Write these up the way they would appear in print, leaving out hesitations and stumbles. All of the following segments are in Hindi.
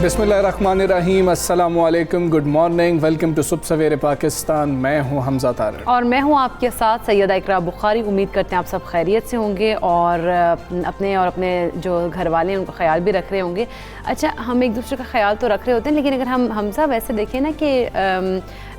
बिस्मिल्लाहिर्रहमानिर्रहीम, अस्सलामु अलैकुम, गुड मॉर्निंग, वेलकम टू सुबह सवेरे पाकिस्तान। मैं हूं हमजा तारिक और मैं हूं आपके साथ सैयदा इकरा बुखारी। उम्मीद करते हैं आप सब खैरियत से होंगे और अपने जो घर वाले हैं उनका ख्याल भी रख रहे होंगे। अच्छा, हम एक दूसरे का ख्याल तो रख रहे होते हैं, लेकिन अगर हम सब वैसे देखें ना कि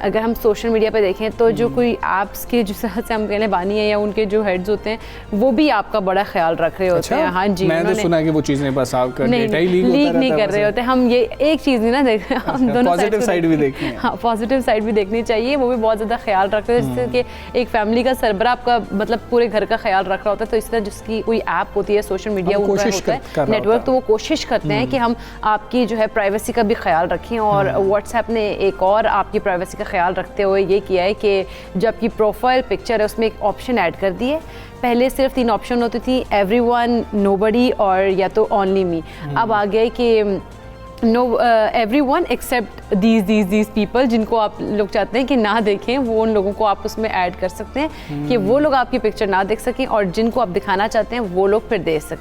अगर हम सोशल मीडिया पे देखें तो जो कोई ऐप्स के जो से हम कहने बानी है या उनके जो हेड्स होते हैं वो भी आपका बड़ा ख्याल रख रहे होते हैं। हाँ जी, मैंने सुना कि वो चीज़ें बस आपका डेटा ही लीक नहीं कर रहे होते। हम ये एक चीज़ नहीं ना देख रहे, हम दोनों पॉजिटिव साइड भी देखनी है। हाँ, पॉजिटिव साइड भी देखनी चाहिए, वो भी बहुत ज़्यादा ख्याल रखते हैं। जैसे कि एक फैमिली का सरबरा आपका मतलब पूरे घर का ख्याल रख रहा होता है, तो इस तरह जिसकी कोई ऐप होती है सोशल मीडिया होता है नेटवर्क, तो वो कोशिश करते हैं कि हम आपकी जो है प्राइवेसी का भी ख्याल रखें। और व्हाट्सएप ने एक और आपकी प्राइवेसी का ख्याल रखते हुए ये किया है कि जो आपकी प्रोफाइल पिक्चर है उसमें एक ऑप्शन ऐड कर दिए। पहले सिर्फ 3 ऑप्शन होती थी, एवरीवन, नोबडी और या तो ओनली मी। अब आ गया कि no everyone except these people, जिनको आप लोग चाहते हैं कि ना देखें वो उन लोगों को आप उसमें ऐड कर सकते हैं कि वो लोग आपकी पिक्चर ना देख सकें, और जिनको आप दिखाना चाहते हैं वो लोग फिर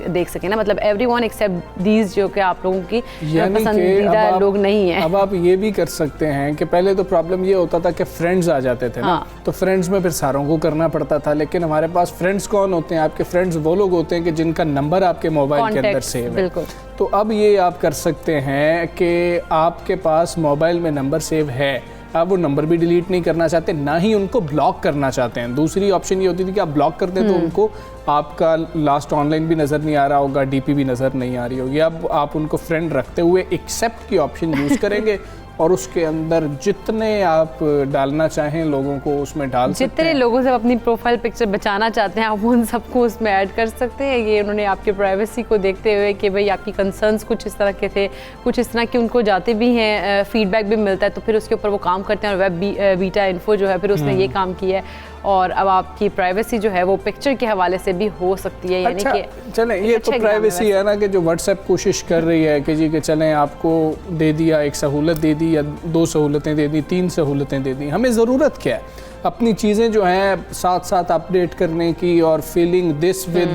देख सकें ना। मतलब एवरीवन एक्सेप्ट दीज जो कि आप लोगों की पसंदीदा लोग नहीं हैं। अब आप ये भी कर सकते हैं कि पहले तो प्रॉब्लम ये होता था कि फ्रेंड्स आ जाते थे ना, तो फ्रेंड्स में फिर सारों को करना पड़ता था। लेकिन हमारे पास फ्रेंड्स कौन होते हैं? आपके फ्रेंड्स वो लोग होते हैं कि जिनका नंबर आपके मोबाइल के अंदर सेव है। तो अब ये आप कर सकते हैं कि आपके पास मोबाइल में नंबर सेव है, आप वो नंबर भी डिलीट नहीं करना चाहते, ना ही उनको ब्लॉक करना चाहते हैं। दूसरी ऑप्शन ये होती थी कि आप ब्लॉक करते तो उनको आपका लास्ट ऑनलाइन भी नज़र नहीं आ रहा होगा, डीपी भी नज़र नहीं आ रही होगी। अब आप उनको फ्रेंड रखते हुए एक्सेप्ट की ऑप्शन यूज़ करेंगे और उसके अंदर जितने आप डालना चाहें लोगों को उसमें डाल सकते हैं। जितने लोगों से अपनी प्रोफाइल पिक्चर बचाना चाहते हैं आप उन सबको उसमें ऐड कर सकते हैं। ये उन्होंने आपके प्राइवेसी को देखते हुए कि भाई आपकी कंसर्न्स कुछ इस तरह के थे, कुछ इस तरह के उनको जाते भी हैं, फीडबैक भी मिलता है, तो फिर उसके ऊपर वो काम करते हैं। और वेब बीटा इन्फो जो है फिर उसने ये काम किया है, और अब आपकी प्राइवेसी जो है वो पिक्चर के हवाले से भी हो सकती है। यानी कि चलें, ये तो प्राइवेसी है ना कि जो व्हाट्सएप कोशिश कर रही है कि जी कि चलें आपको दे दिया, एक सहूलत दे दी या 2 सहूलतें दे दी, 3 सहूलतें दे दी, हमें ज़रूरत क्या है अपनी चीज़ें जो हैं साथ साथ अपडेट करने की और फीलिंग दिस विद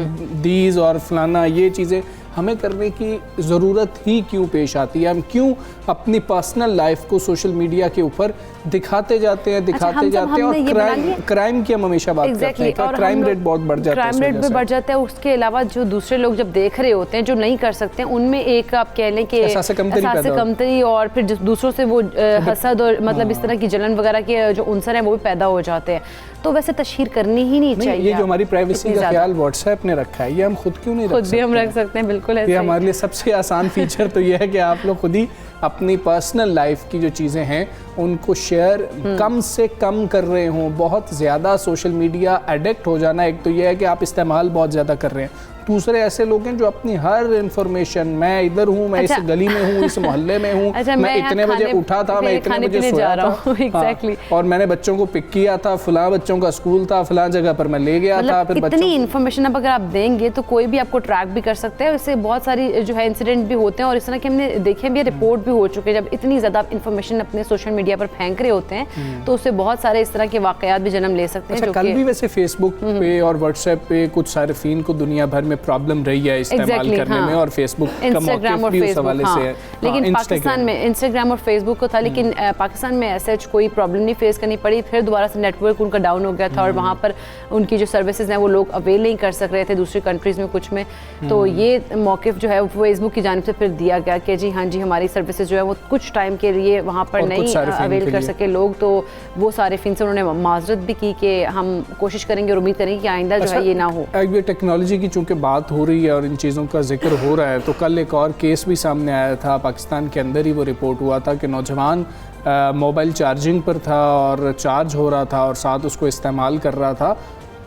दीज और फलाना, ये चीज़ें हमें करने की ज़रूरत ही क्यों पेश आती है? हम क्यों अपनी पर्सनल लाइफ को सोशल मीडिया के ऊपर दिखाते जाते हैं और क्राइम की हम हमेशा बात करते हैं, क्राइम रेट बहुत बढ़ जाता है, क्राइम रेट भी बढ़ जाता है। उसके अलावा जो दूसरे लोग जब देख रहे होते हैं जो नहीं कर सकते हैं, उनमें एक आप कह लें कि एहसास कमतरी और फिर दूसरों से वो हसद और मतलब इस तरह की जलन वगैरह के जो उनसर हैं वो भी पैदा हो जाते हैं। तो वैसे तशहीर करनी ही नहीं चाहिए। ये जो हमारी प्राइवेसी का ख्याल व्हाट्सएप ने रखा है, ये हम खुद क्यों नहीं रख सकते? खुद भी हम रख सकते हैं, बिल्कुल ऐसे। ये हमारे लिए सबसे आसान फीचर तो ये है कि आप लोग खुद ही अपनी पर्सनल लाइफ की जो चीज़ें हैं उनको शेयर कम से कम कर रहे हों। बहुत ज़्यादा सोशल मीडिया एडिक्ट हो जाना, एक तो ये है कि आप इस्तेमाल बहुत ज़्यादा कर रहे हैं, दूसरे ऐसे लोग हैं जो अपनी हर इंफॉर्मेशन, मैं इधर हूँ, मैं इस गली में हूँ, इस मोहल्ले में हूँ, मैं इतने बजे उठा था, मैं इतने बजे सोया था, एग्जैक्टली, और मैंने बच्चों को पिक किया था, फलां बच्चों का स्कूल था, फलां जगह पर मैं ले गया था। फिर इतनी इन्फॉर्मेशन अब अगर आप देंगे तो कोई भी आपको ट्रैक भी कर सकता है। इससे बहुत सारी जो है इंसिडेंट भी होते हैं और इस तरह के हमने देखे भी, रिपोर्ट भी हो चुके हैं। जब इतनी ज़्यादा इन्फॉर्मेशन अपने सोशल मीडिया पर फेंक रहे होते हैं तो उससे बहुत सारे इस तरह के वाकयात भी जन्म ले सकते हैं। कल भी वैसे फेसबुक पे और व्हाट्सएप पे कुछ सारिफीन को दुनिया भर में प्रॉब्लम रही है इस्तेमाल करने में, और फेसबुक का मौक़िफ़ भी उस हवाले से है। लेकिन पाकिस्तान में इंस्टाग्राम और फेसबुक को था, लेकिन पाकिस्तान में ऐसे कोई प्रॉब्लम नहीं फेस करनी पड़ी। फिर दोबारा से नेटवर्क उनका डाउन हो गया था और वहाँ पर उनकी जो सर्विसेज हैं वो लोग अवेल नहीं कर सक रहे थे दूसरी कंट्रीज़ में कुछ में। तो ये मौक़िफ़ जो है फेसबुक की जानिब से फिर दिया गया कि जी हाँ जी, हमारी सर्विसेज जो है वो कुछ टाइम के लिए वहाँ पर नहीं अवेल कर सके लोग। तो वो सारिफीन से उन्होंने माजरत भी की कि हम कोशिश करेंगे और उम्मीद करेंगे कि आइंदा जो है ये ना हो। ये टेक्नोलॉजी की चूँकि बात हो रही है और इन चीज़ों का जिक्र हो रहा है, तो कल एक और केस भी सामने आया था। पाकिस्तान के अंदर ही वो रिपोर्ट हुआ था कि नौजवान मोबाइल चार्जिंग पर था और चार्ज हो रहा था और साथ उसको इस्तेमाल कर रहा था,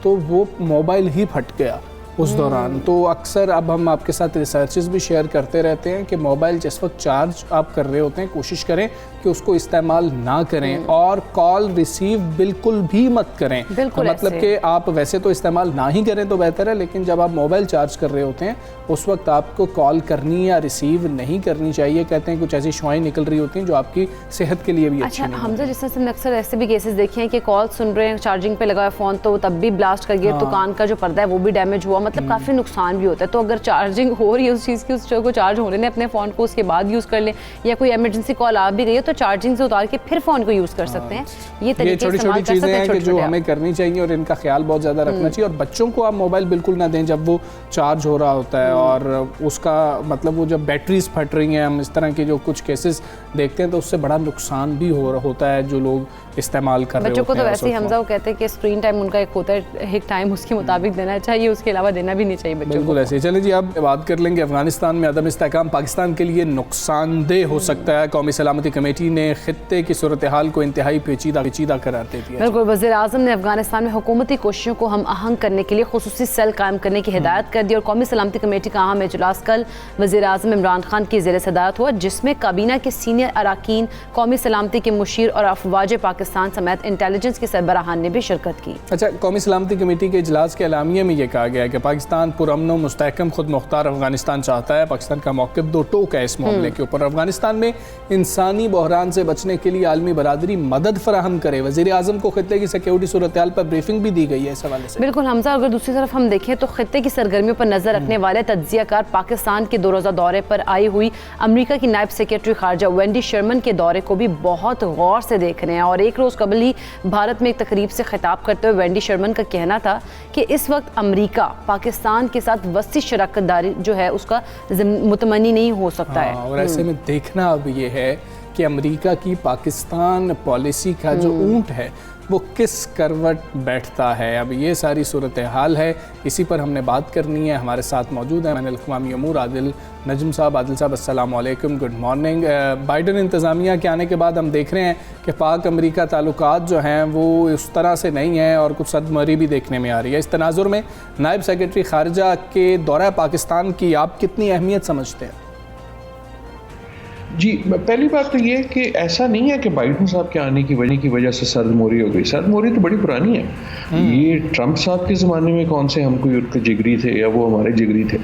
तो वो मोबाइल ही फट गया उस दौरान। तो अक्सर अब हम आपके साथ रिसर्चेस भी शेयर करते रहते हैं कि मोबाइल जिस वक्त चार्ज आप कर रहे होते हैं, कोशिश करें कि उसको इस्तेमाल ना करें और कॉल रिसीव बिल्कुल भी मत करें। बिल्कुल मतलब कि आप वैसे तो इस्तेमाल ना ही करें तो बेहतर है, लेकिन जब आप मोबाइल चार्ज कर रहे होते हैं उस वक्त आपको कॉल करनी या रिसीव नहीं करनी चाहिए। कहते हैं कुछ ऐसी शुआएं निकल रही होती हैं जो आपकी सेहत के लिए भी अच्छी नहीं। हमजा, जिस तरह से अक्सर ऐसे भी केसेस देखे हैं कि कॉल सुन रहे हैं, चार्जिंग पे लगा है फ़ोन, तो तब भी ब्लास्ट कर गया, तो कान का जो पर्दा है वो भी डैमेज हुआ, मतलब काफ़ी नुकसान भी होता है। तो अगर चार्जिंग हो रही है उस चीज़ की, उस को चार्ज होने ने अपने फ़ोन को, उसके बाद यूज़ कर लें, या कोई इमरजेंसी कॉल आ भी गई है तो चार्जिंग से उतार के फिर फ़ोन को यूज़ कर सकते हैं। ये छोटी छोटी चीज़ें हैं कि जो हमें करनी चाहिए और इनका ख्याल बहुत ज़्यादा रखना चाहिए। और बच्चों को आप मोबाइल बिल्कुल ना दें जब वो चार्ज हो रहा होता है, और उसका मतलब वो जब बैटरीज फट रही हैं, हम इस तरह के जो कुछ केसेस देखते हैं तो उससे बड़ा नुकसान भी होता है जो लोग इस्तेमाल कर रहे होते हैं। बच्चों को तो वैसे ही हमजा वो कहते हैं कि स्क्रीन टाइम उनका एक होता है, एक टाइम उसके मुताबिक देना चाहिए, उसके अलावा देना भी नहीं चाहिए बच्चों को। बिल्कुल ऐसे। चलिए जी, अब बात कर लेंगे अफगानिस्तान में अदम इस्तेहकाम पाकिस्तान के लिए नुकसानदेह हो सकता है। कौमी सलामती कमेटी ने खित्ते की सूरत हाल को इंतहाई पेचीदा करार दे दिया। बिल्कुल, वज़ीर आज़म ने अफगानिस्तान में हुकूमती कोशिशों को हम आहंग करने के लिए खुसूसी सेल कायम करने की हिदायत कर दी। और कौमी सलामती कमेटी का अहम इजलास कल वज़ीर आज़म इमरान खान की ज़ेर सदारत हुआ, जिसमें काबीना के सीनियर अराकीन, कौमी सलामती के मुशीर और अफवाज पाकिस्तान समेत इंटेलिजेंस के सरबराहान ने भी शिरकत की। अच्छा, कौमी सलामती कमेटी के इजलास के एलामिया में ये कहा गया है कि पाकिस्तान पुरअमन व मुस्तहकम खुद मुख्तार अफगानिस्तान चाहता है। पाकिस्तान का मौक़िफ़ दो टोक है इस मामले के ऊपर। अफगानिस्तान में इंसानी बहरान से बचने के लिए आलमी बरादरी मदद फराहम करे। वज़ीर आज़म को खित्ते की सिक्योरिटी सूरत हाल पर ब्रीफिंग भी दी गई है इस हवाले से। बिल्कुल हमजा, अगर दूसरी तरफ हम देखें तो खित्ते की सरगर्मियों पर नजर रखने वाले तज्जियाकार पाकिस्तान के 2 रोज़ा दौरे पर आई हुई अमेरिका की नायब सेक्रेटरी खारजा वेंडी शर्मन के दौरे को भी बहुत गौर से देख रहे हैं। और एक रोज़ कबल ही भारत में एक तकरीब से खिताब करते हुए वेंडी शर्मन का कहना था कि इस वक्त अमेरिका पाकिस्तान के साथ वसी शराकत दारी जो है उसका मुतमनी नहीं हो सकता है। और ऐसे में देखना अब ये है कि अमेरिका की पाकिस्तान पॉलिसी का जो ऊंट है वो किस करवट बैठता है। अब ये सारी सूरत हाल है, इसी पर हमने बात करनी है। हमारे साथ मौजूद है बैनुल अक़वामी अमूर आदिल नजम साहब। आदिल साहब अस्सलाम वालेकुम, गुड मॉर्निंग। बाइडन इंतज़ामिया के आने के बाद हम देख रहे हैं कि पाक अमेरिका ताल्लुकात जो हैं वो उस तरह से नहीं हैं और कुछ सदमरी भी देखने में आ रही है। इस तनाजुर में नायब सेक्रेटरी खारजा के दौरा पाकिस्तान की आप कितनी अहमियत समझते हैं? जी, पहली बात तो ये कि ऐसा नहीं है कि बाइडन साहब के आने की वजह से सर्दमोरी हो गई। सर्दमोरी तो बड़ी पुरानी है। ये ट्रंप साहब के ज़माने में कौन से हम कोई उनके जिगरी थे या वो हमारे जिगरी थे।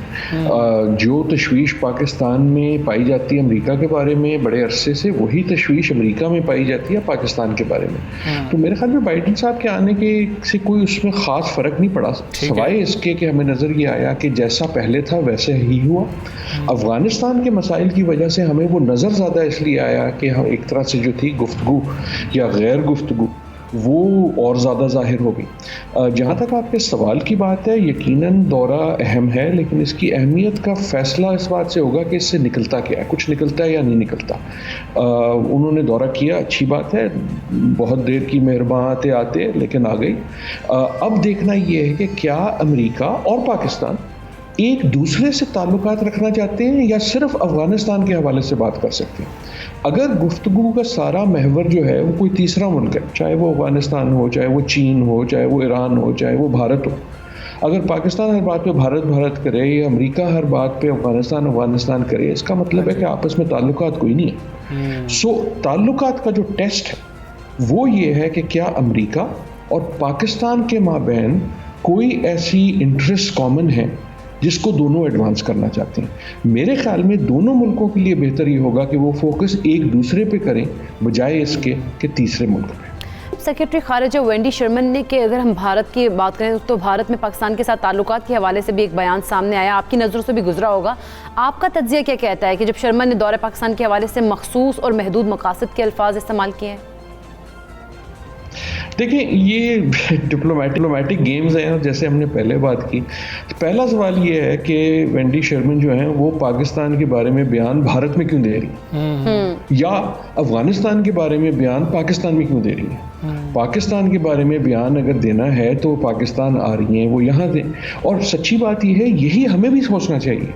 जो तशवीश पाकिस्तान में पाई जाती है अमेरिका के बारे में बड़े अरसे से, वही तशवीश अमेरिका में पाई जाती है पाकिस्तान के बारे में। तो मेरे ख्याल में बाइडन साहब के आने के से कोई उसमें ख़ास फ़र्क नहीं पड़ा, सवाए इसके कि हमें नज़र ये आया कि जैसा पहले था वैसे ही हुआ। अफ़गानिस्तान के मसाइल की वजह से हमें वो नज़र ज़्यादा इसलिए आया कि हम एक तरह से जो थी गुफ्तगू या गैर गुफ्तगू वो और ज़्यादा ज़ाहिर हो गई। जहाँ तक आपके सवाल की बात है, यकीनन दौरा अहम है, लेकिन इसकी अहमियत का फ़ैसला इस बात से होगा कि इससे निकलता क्या है, कुछ निकलता है या नहीं निकलता। उन्होंने दौरा किया, अच्छी बात है, बहुत देर की मेहरबान आते आते लेकिन आ गई। अब देखना ये है कि क्या अमेरिका और पाकिस्तान एक दूसरे से ताल्लुकात रखना चाहते हैं या सिर्फ अफ़गानिस्तान के हवाले से बात कर सकते हैं। अगर गुफ्तगू का सारा महवर जो है वो कोई तीसरा मुल्क है, चाहे वो अफ़गानिस्तान हो, चाहे वो चीन हो, चाहे वो ईरान हो, चाहे वो भारत हो, अगर पाकिस्तान हर बात पे भारत करे या अमेरिका हर बात पे अफ़गानिस्तान करे, इसका मतलब है कि आपस में ताल्लुकात कोई नहीं है। सो ताल्लुकात का जो टेस्ट है वो ये है कि क्या अमेरिका और पाकिस्तान के माबैन कोई ऐसी इंटरेस्ट कॉमन है जिसको दोनों एडवांस करना चाहते हैं। मेरे ख्याल में दोनों मुल्कों के लिए बेहतर ये होगा कि वो फोकस एक दूसरे पे करें बजाय इसके कि तीसरे मुल्क पे। सेक्रेटरी खारिजा वेंडी शर्मन ने कि अगर हम भारत की बात करें तो भारत में पाकिस्तान के साथ ताल्लुकात के हवाले से भी एक बयान सामने आया, आपकी नज़रों से भी गुजरा होगा। आपका तज्जिया क्या कहता है कि जब शर्मन ने दौरे पाकिस्तान के हवाले से मखसूस और महदूद मकासद के अल्फाज इस्तेमाल किए हैं? देखिए, ये डिप्लोमेटिक गेम्स हैं। जैसे हमने पहले बात की, पहला सवाल ये है कि वेंडी शर्मन जो हैं वो पाकिस्तान के बारे में बयान भारत में क्यों दे रही या अफगानिस्तान के बारे में बयान पाकिस्तान में क्यों दे रही है। पाकिस्तान के बारे में बयान अगर देना है तो पाकिस्तान आ रही हैं, वो यहाँ दें। और सच्ची बात ये है, यही हमें भी सोचना चाहिए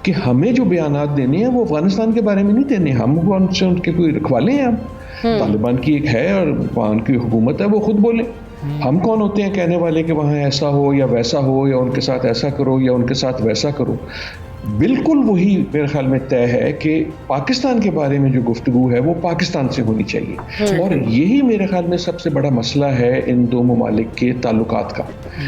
कि हमें जो बयानात देने हैं वो अफगानिस्तान के बारे में नहीं देने। हम उनसे उनके कोई रखवाले हैं। हम तालिबान की एक है और वहाँ की हुकूमत है, वो खुद बोले हम कौन होते हैं कहने वाले कि वहाँ ऐसा हो या वैसा हो, या उनके साथ ऐसा करो या उनके साथ वैसा करो। बिल्कुल वही मेरे ख्याल में तय है कि पाकिस्तान के बारे में जो गुफ्तगू है वो पाकिस्तान से होनी चाहिए, और यही मेरे ख्याल में सबसे बड़ा मसला है इन दो ममालिक के ताल्लुकात का,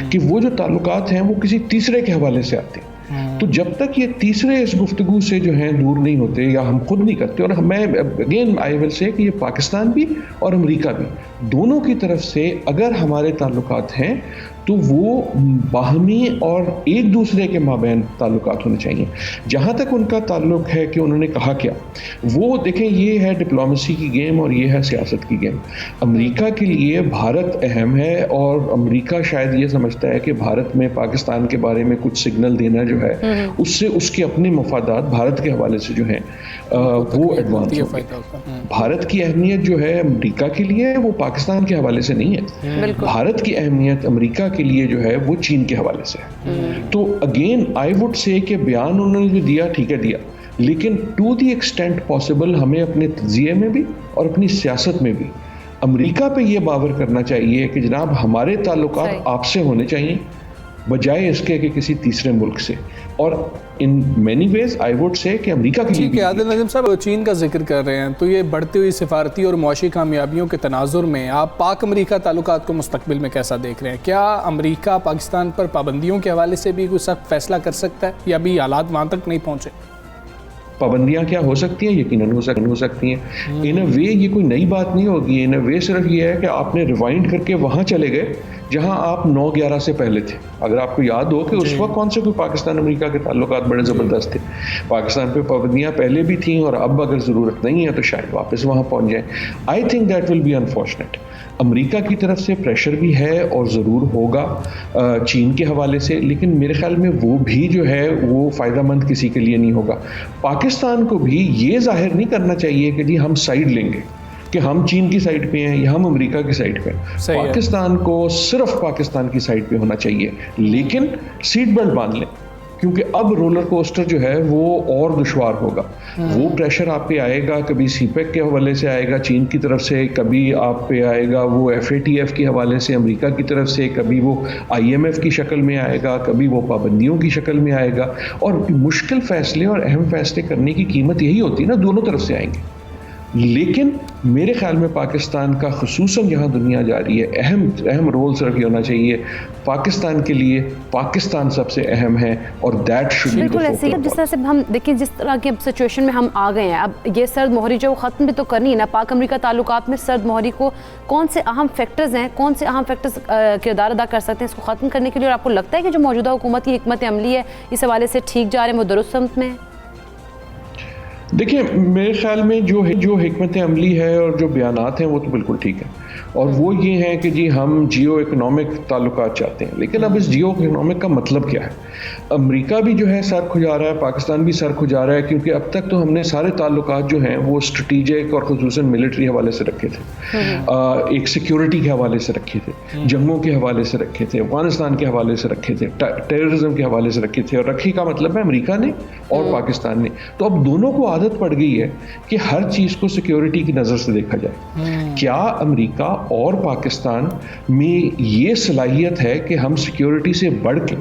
कि वो जो ताल्लुकात हैं वो किसी तीसरे के हवाले से आते हैं। तो जब तक ये तीसरे इस गुफ्तगू से जो है दूर नहीं होते, या हम खुद नहीं करते, और मैं अगेन आई विल से कि ये पाकिस्तान भी और अमेरिका भी दोनों की तरफ से अगर हमारे ताल्लुकात हैं तो वो बाहमी और एक दूसरे के माबैन ताल्लुकात होने चाहिए। जहाँ तक उनका ताल्लुक है कि उन्होंने कहा क्या, वो देखें ये है डिप्लोमेसी की गेम और ये है सियासत की गेम। अमेरिका के लिए भारत अहम है, और अमेरिका शायद ये समझता है कि भारत में पाकिस्तान के बारे में कुछ सिग्नल देना जो है उससे उसके अपने मफादात भारत के हवाले से जो हैं वो एडवांस होंगे। भारत की अहमियत जो है अमेरिका के लिए वो पाकिस्तान के हवाले से नहीं है, भारत की अहमियत अमेरिका के लिए जो है वो चीन के हवाले से है। तो अगेन आई वुड से कि बयान उन्होंने जो दिया ठीक है दिया, लेकिन टू द एक्सटेंट पॉसिबल हमें अपने तजिए में भी और अपनी सियासत में भी अमेरिका पे ये बावर करना चाहिए कि जनाब हमारे ताल्लुकात आपसे होने चाहिए बजाय इसके कि किसी तीसरे मुल्क से। और in many ways I would say कि अमेरिका की ठीक है। आदिल नजीम साहब चीन का जिक्र कर रहे हैं, तो ये बढ़ती हुई सिफारती और मुआशी कामयाबियों के तनाजुर में आप पाक अमेरिका ताल्लुकात को मुस्तकबिल में कैसा देख रहे हैं? क्या अमेरिका पाकिस्तान पर पाबंदियों के हवाले से भी कोई सख्त फैसला कर सकता है, या अभी हालात वहाँ तक नहीं पहुँचे? पाबंदियाँ क्या हो सकती हैं? यकीनन हो सकती हैं। इन अ वे ये कोई नई बात नहीं होगी। इन अ वे सिर्फ ये है कि आपने रिवाइंड करके वहाँ चले गए जहाँ आप 9/11 से पहले थे। अगर आपको याद हो कि उस वक्त कौन से कोई पाकिस्तान अमेरिका के ताल्लुकात बड़े ज़बरदस्त थे, पाकिस्तान पे पाबंदियाँ पहले भी थीं, और अब अगर ज़रूरत नहीं है तो शायद वापस वहाँ पहुँच जाएँ। I think that will be unfortunate. America की तरफ से प्रेशर भी है और ज़रूर होगा चीन के हवाले से, लेकिन मेरे ख्याल में वो भी जो है वो फ़ायदेमंद किसी के लिए नहीं होगा। पाकिस्तान को भी ये जाहिर नहीं करना चाहिए कि जी हम साइड लेंगे, कि हम चीन की साइड पे हैं या हम अमेरिका की साइड पे हैं। पाकिस्तान को सिर्फ पाकिस्तान की साइड पे होना चाहिए, लेकिन सीट बेल्ट बांध लें, क्योंकि अब रोलर कोस्टर जो है वो और दुश्वार होगा। वो प्रेशर आप पे आएगा, कभी सीपेक के हवाले से आएगा चीन की तरफ से, कभी आप पे आएगा वो FATF के हवाले से अमेरिका की तरफ से, कभी वो IMF की शक्ल में आएगा, कभी वो पाबंदियों की शक्ल में आएगा। और मुश्किल फैसले और अहम फैसले करने की कीमत यही होती है ना, दोनों तरफ से आएंगे। लेकिन मेरे ख्याल में पाकिस्तान का खुसूसन जहाँ दुनिया जा रही है अहम रोल सिर्फ ये होना चाहिए पाकिस्तान के लिए, पाकिस्तान सबसे अहम है, और दैट शुड बी बिल्कुल ऐसे ही। जिस तरह से हम देखिए, जिस तरह की सिचुएशन में हम आ गए हैं, अब ये सर्द मोहरी जो ख़त्म भी तो करनी है ना। पाक अमेरिका ताल्लुकात में सर्द मोहरी को कौन से अहम फैक्टर्स हैं, कौन से अहम फैक्टर्स किरदार अदा कर सकते हैं इसको ख़त्म करने के लिए? और आपको लगता है कि जो मौजूदा हुकूमत की हिकमत अमली है इस हवाले से ठीक जा रहे हैं, वो दुरुस्त समत में है? देखिए, मेरे ख्याल में जो हिकमत अमली है और जो बयानात हैं वो तो बिल्कुल ठीक है, और वो ये हैं कि जी हम जियो इकोनॉमिक ताल्लुकात चाहते हैं। लेकिन अब इस जियो इकोनॉमिक का मतलब क्या है? अमेरिका भी जो है सर खुजा रहा है, पाकिस्तान भी सर खुजा रहा है, क्योंकि अब तक तो हमने सारे ताल्लुकात जो हैं वो स्ट्रेटेजिक और खुसूसन मिलिट्री हवाले से रखे थे, एक सिक्योरिटी के हवाले से रखे थे, जंगों के हवाले से रखे थे, अफगानिस्तान के हवाले से रखे थे, टेररिज्म के हवाले से रखे थे, और रखी का मतलब है अमेरिका ने और पाकिस्तान ने। तो अब दोनों को आदत पड़ गई है कि हर चीज़ को सिक्योरिटी की नज़र से देखा जाए। क्या अमेरिका और पाकिस्तान में ये सलाहियत है कि हम सिक्योरिटी से बढ़ के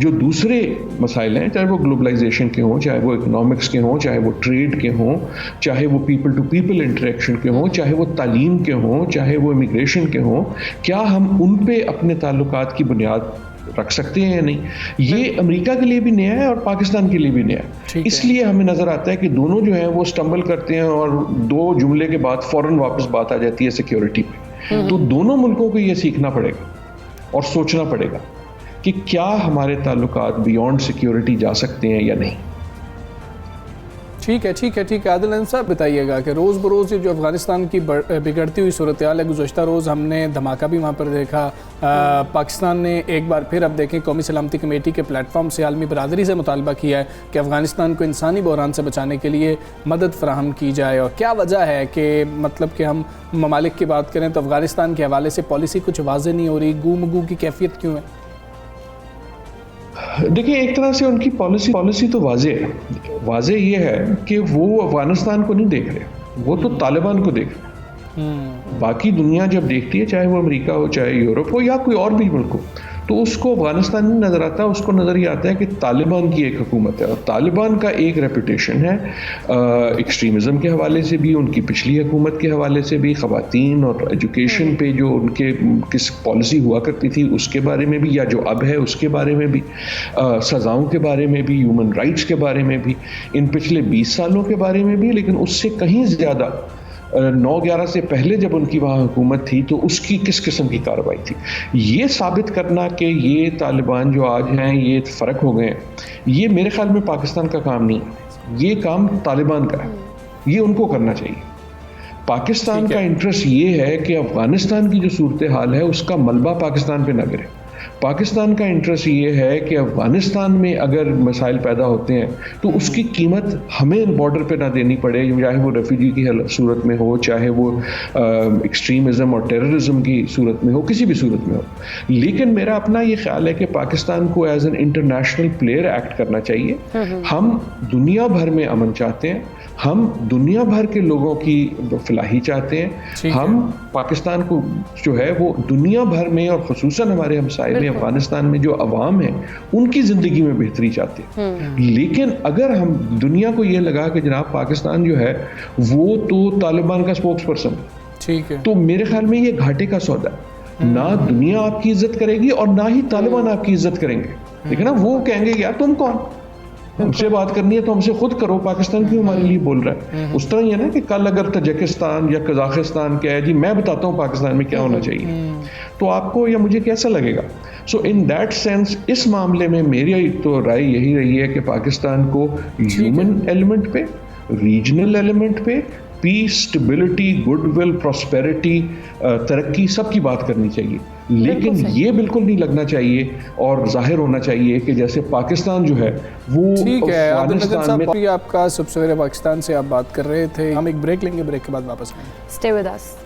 जो दूसरे मसाइल हैं, चाहे वो ग्लोबलाइजेशन के हों, चाहे वो इकोनॉमिक्स के हों, चाहे वो ट्रेड के हों, चाहे वो पीपल टू पीपल इंटरेक्शन के हों, चाहे वो तालीम के हों, चाहे वो इमिग्रेशन के हों, क्या हम उन पे अपने ताल्लुकात की बुनियाद रख सकते हैं या नहीं? ये अमेरिका के लिए भी नया है और पाकिस्तान के लिए भी नया है। इसलिए हमें नज़र आता है कि दोनों जो हैं वो स्टम्बल करते हैं, और 2 जुमले के बाद फ़ौरन वापस बात आ जाती है सिक्योरिटी पे। तो दोनों मुल्कों को ये सीखना पड़ेगा और सोचना पड़ेगा कि क्या हमारे ताल्लुकात बियॉन्ड सिक्योरिटी जा सकते हैं या नहीं। ठीक है। आदिल नजीम साहब बताइएगा कि रोज़ बरोज़ जो अफ़गानिस्तान की बिगड़ती हुई सूरत हाल है, गुज़श्ता रोज़ हमने धमाका भी वहाँ पर देखा। पाकिस्तान ने एक बार फिर अब देखें कौमी सलामती कमेटी के प्लेटफॉर्म से आलमी बरादरी से मुतालबा किया है कि अफ़गानिस्तान को इंसानी बहरान से बचाने के लिए मदद फराहम की जाए। और क्या वजह है कि मतलब कि हम ममालिक की बात करें तो अफ़गानिस्तान के हवाले से पॉलिसी कुछ वाज़ेह नहीं हो रही, गू की कैफियत क्यों है? देखिए, एक तरह से उनकी पॉलिसी तो वाज़ेह ये है कि वो अफ़गानिस्तान को नहीं देख रहे, वो तो तालिबान को देख रहे। बाकी दुनिया जब देखती है, चाहे वो अमेरिका हो, चाहे यूरोप हो, या कोई और भी मुल्क हो, तो उसको अफगानिस्तान नहीं नज़र आता, उसको नज़र ये आता है कि तालिबान की एक हुकूमत है। और तालिबान का एक रेपुटेशन है एक्सट्रीमिज़म के हवाले से भी, उनकी पिछली हुकूमत के हवाले से भी, ख़वातीन और एजुकेशन पे जो उनके किस पॉलिसी हुआ करती थी उसके बारे में भी, या जो अब है उसके बारे में भी, सज़ाओं के बारे में भी, ह्यूमन राइट्स के बारे में भी, इन पिछले 20 सालों के बारे में भी, लेकिन उससे कहीं ज़्यादा 9/11 से पहले जब उनकी वहाँ हुकूमत थी तो उसकी किस किस्म की कार्रवाई थी। ये साबित करना कि ये तालिबान जो आज हैं ये फ़र्क हो गए हैं, ये मेरे ख्याल में पाकिस्तान का काम नहीं है, ये काम तालिबान का है, ये उनको करना चाहिए। पाकिस्तान का इंटरेस्ट ये है कि अफ़गानिस्तान की जो सूरत हाल है उसका मलबा पाकिस्तान पे न गिरे। पाकिस्तान का इंटरेस्ट ये है कि अफ़गानिस्तान में अगर मसाइल पैदा होते हैं तो उसकी कीमत हमें बॉर्डर पे ना देनी पड़े, चाहे वो रेफ्यूजी की सूरत में हो, चाहे वो एक्सट्रीमिज़म और टेररिज्म की सूरत में हो, किसी भी सूरत में हो। लेकिन मेरा अपना ये ख्याल है कि पाकिस्तान को as an international player act करना चाहिए। हम दुनिया भर में अमन चाहते हैं, हम दुनिया भर के लोगों की फलाही चाहते हैं, हम पाकिस्तान को जो है वो दुनिया भर में और ख़ुसूसन हमारे हमसाये में अफगानिस्तान में जो अवाम है उनकी ज़िंदगी में बेहतरी चाहते हैं। लेकिन अगर हम दुनिया को ये लगा कि जनाब पाकिस्तान जो है वो तो तालिबान का स्पोक्स पर्सन, ठीक है, तो मेरे ख्याल में ये घाटे का सौदा है। ना दुनिया आपकी इज्जत करेगी और ना ही तालिबान आपकी इज्जत करेंगे। देखिए ना, वो कहेंगे यार तुम कौन, हमसे बात करनी है तो हमसे खुद करो, पाकिस्तान क्यों हमारे लिए बोल रहा है। उस तरह ही है ना कि कल अगर तजिकिस्तान या कजाकिस्तान क्या है जी, मैं बताता हूँ पाकिस्तान में क्या होना चाहिए, तो आपको या मुझे कैसा लगेगा। सो इन दैट सेंस इस मामले में मेरी तो राय यही रही है कि पाकिस्तान को ह्यूमन एलिमेंट पे, रीजनल एलिमेंट पे, पीस, स्टेबिलिटी, गुडविल, प्रॉस्पेरिटी, तरक्की, सबकी बात करनी चाहिए। लेकिन ये बिल्कुल नहीं लगना चाहिए और जाहिर होना चाहिए कि जैसे पाकिस्तान जो है वो ठीक है। अफगानिस्तान में आपका सबसे पहले पाकिस्तान से आप बात कर रहे थे, हम एक ब्रेक लेंगे, ब्रेक के बाद वापस आएंगे। Stay with us.